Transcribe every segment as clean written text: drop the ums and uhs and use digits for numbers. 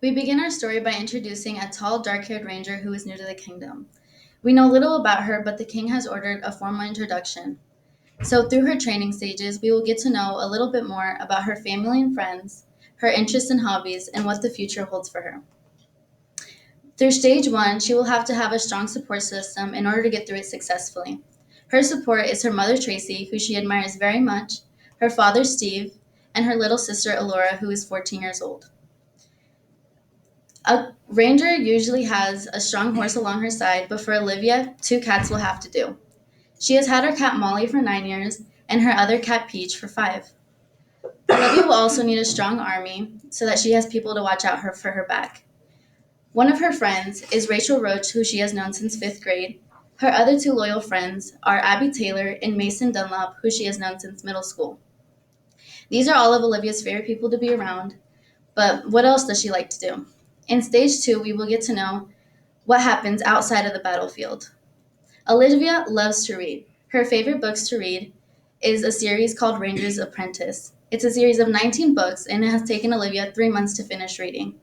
We begin our story by introducing a tall, dark haired ranger who is new to the kingdom. We know little about her, but the king has ordered a formal introduction. So, through her training stages, we will get to know a little bit more about her family and friends, her interests and hobbies, and what the future holds for her. Through stage one, she will have to have a strong support system in order to get through it successfully. Her support is her mother, Tracy, who she admires very much, her father, Steve, and her little sister, Alora, who is 14 years old. A ranger usually has a strong horse along her side, but for Olivia, two cats will have to do. She has had her cat Molly for 9 years and her other cat Peach for 5. Olivia will also need a strong army so that she has people to watch out for her back. One of her friends is Rachel Roach, who she has known since 5th grade. Her other two loyal friends are Abby Taylor and Mason Dunlop, who she has known since middle school. These are all of Olivia's favorite people to be around, but what else does she like to do? In stage two, we will get to know what happens outside of the battlefield. Olivia loves to read. Her favorite books to read is a series called Ranger's Apprentice. It's a series of 19 books, and it has taken Olivia 3 months to finish reading.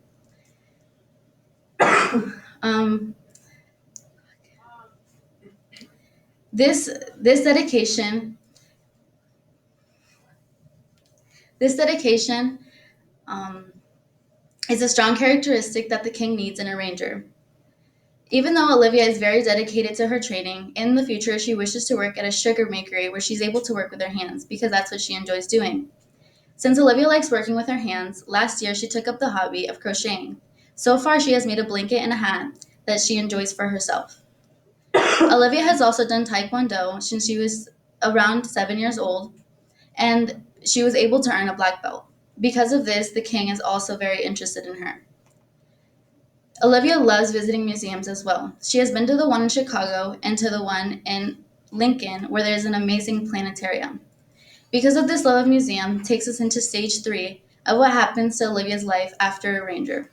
Um, this this dedication this dedication um, is a strong characteristic that the king needs in a ranger. Even though Olivia is very dedicated to her training, in the future she wishes to work at a sugar bakery where she's able to work with her hands because that's what she enjoys doing. Since Olivia likes working with her hands, last year she took up the hobby of crocheting. So far, she has made a blanket and a hat that she enjoys for herself. Olivia has also done Taekwondo since she was around 7 years old, and she was able to earn a black belt. Because of this, the king is also very interested in her. Olivia loves visiting museums as well. She has been to the one in Chicago and to the one in Lincoln, where there's an amazing planetarium. Because of this love of museum, takes us into stage three of what happens to Olivia's life after a ranger.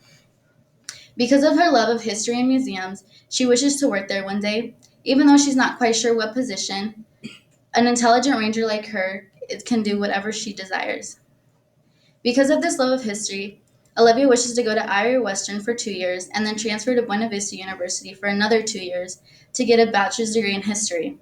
Because of her love of history and museums, she wishes to work there one day, even though she's not quite sure what position. An intelligent ranger like her can do whatever she desires. Because of this love of history, Olivia wishes to go to Iowa Western for 2 years and then transfer to Buena Vista University for another 2 years to get a bachelor's degree in history.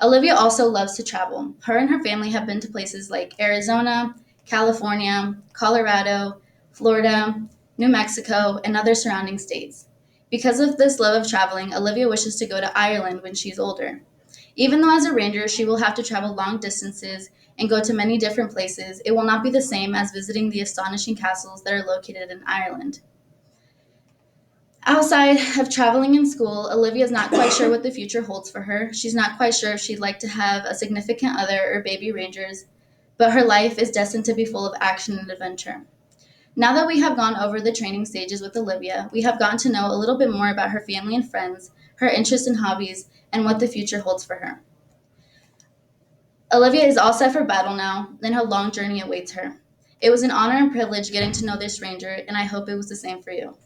Olivia also loves to travel. Her and her family have been to places like Arizona, California, Colorado, Florida, New Mexico, and other surrounding states. Because of this love of traveling, Olivia wishes to go to Ireland when she's older. Even though as a ranger she will have to travel long distances and go to many different places, it will not be the same as visiting the astonishing castles that are located in Ireland. Outside of traveling in school, Olivia is not quite sure what the future holds for her. She's not quite sure if she'd like to have a significant other or baby rangers, but her life is destined to be full of action and adventure. Now that we have gone over the training stages with Olivia, we have gotten to know a little bit more about her family and friends, her interests and hobbies, and what the future holds for her. Olivia is all set for battle now, and her long journey awaits her. It was an honor and privilege getting to know this ranger, and I hope it was the same for you.